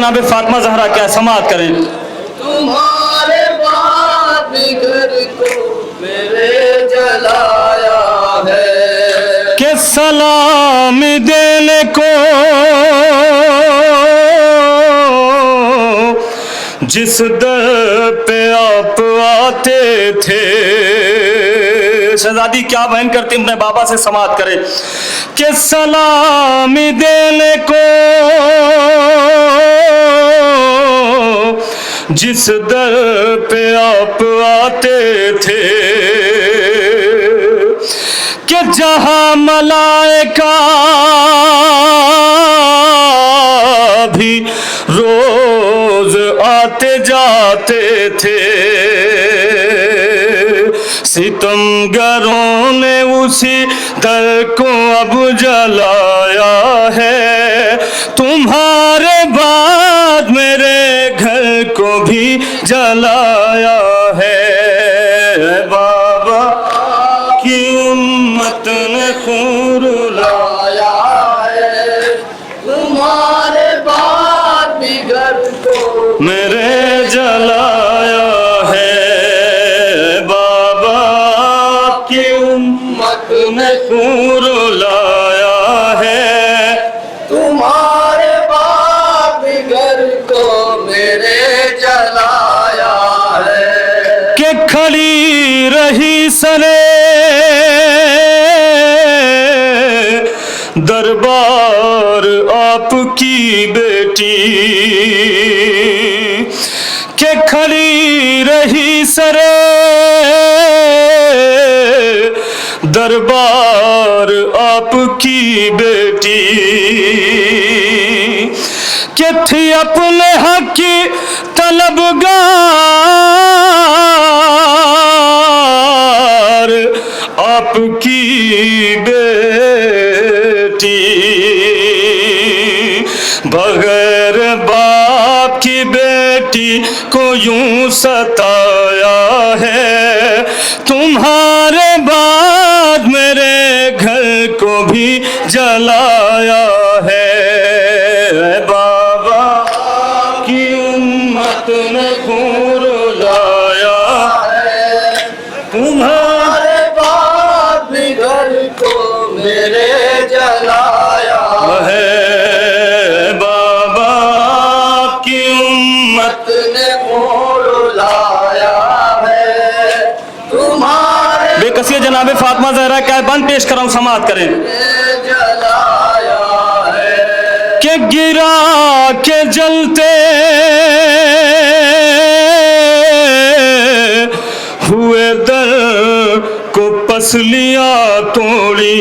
جناب فاطمہ زہرا کیا سماعت کریں. تمہارے بعد بھی گھر کو میرے جلایا ہے کہ سلام دینے کو جس در پہ آپ آتے تھے. شہزادی کیا بیان کرتی اپنے بابا سے سماعت کرے کہ سلام دینے کو جس در پہ آپ آتے تھے کہ جہاں ملائکہ بھی روز آتے جاتے تھے. ستمگروں نے اسی در کو اب جلایا ہے. تمہارے بعد میرے گھر کو بھی جلایا ہے. بابا کی امت نے خون رلایا ہے تمہارے بعد بھی گھر کو میرے جلایا ہے. بابا کی امت نے خون رلایا ہے. تمہارے بعد بھی گھر کو میرے جلایا ہے کہ کھڑی رہی سرے دربار آپ کی بیٹی کہ کھڑی رہی سرے دربار آپ کی بیٹی کہ تھی اپنے حق کی طلبگار آپ کی بیٹی. بغیر باپ کی بیٹی کو یوں ستایا ہے. تمہارے بعد میرے گھر کو بھی جلایا ہے. بابا کی امت نے خون رلایا ہے تمہارے بعد بھی گھر کو میرے جلایا ہے. بابا کی امت نے خون لایا ہے تمہارے بے کسی جناب فاطمہ زہرا کیا بند پیش کر رہا ہوں سماعت کریں جلایا ہے کہ گرا کے جلتے ہوئے در کو پسلیاں توڑی.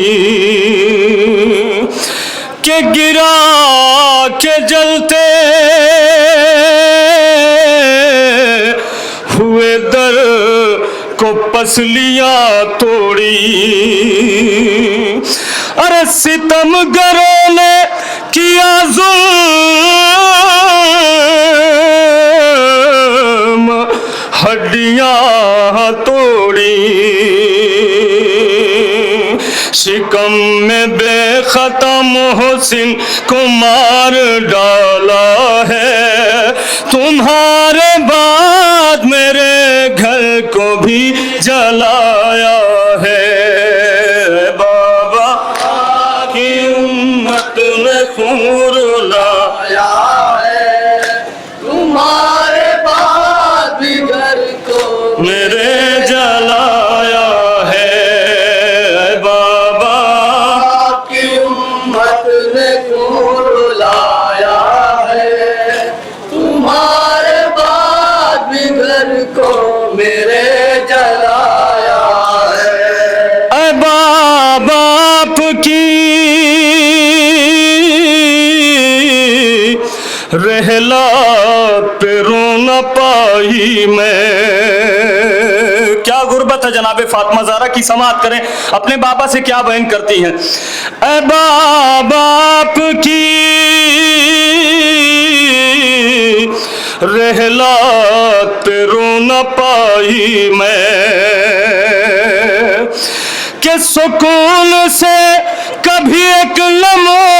کہ گرا کے جلتے ہوئے در کو پسلیاں توڑی. ارے ستمگروں نے کیا ظلم ہڈیاں توڑی. شکم میں بے خطا محسن کو مار ڈالا ہے. تمہارے بعد میرے گھر کو بھی جلایا ہے. بابا کی امت نے خون رلایا ہے تمہارے بعد بھی گھر کو میرے جلایا ہے. بابا کی امت نے خون لایا ہے تمہارے بعد بھی گھر کو میرے جلایا ہے. اے بابا آپ کی رحلات پہ رو نہ پائی میں. کیا غربت ہے جناب فاطمہ زہرا کی سماعت کریں اپنے بابا سے کیا بیان کرتی ہیں. اے بابا آپ کی رحلات پہ رو نہ پائی میں کہ سکون سے کبھی ایک لمحہ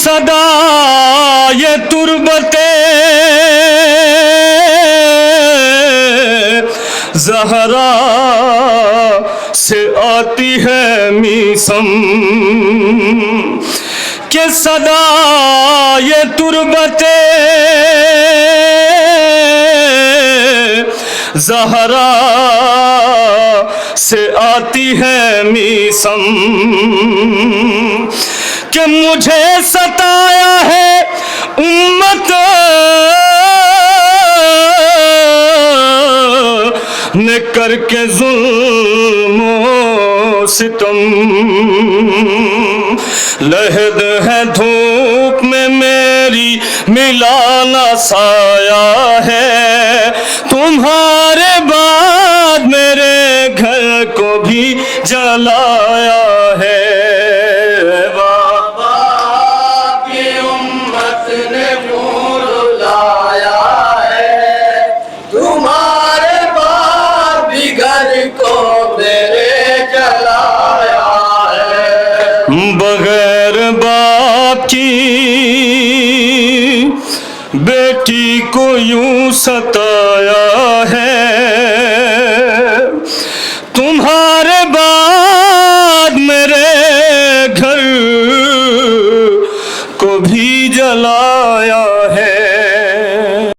صدا یہ تربتیں زہرا سے آتی ہے میسم کہ صدا یہ تربتیں زہرا سے آتی ہے میسم کہ مجھے ستایا ہے امت نے کر کے ظلم و ستم لہد ہے دھوپ میں میری ملانا سایہ ہے تمہارے بعد میرے گھر کو بھی جلایا ہے بغیر باپ کی بیٹی کو یوں ستایا ہے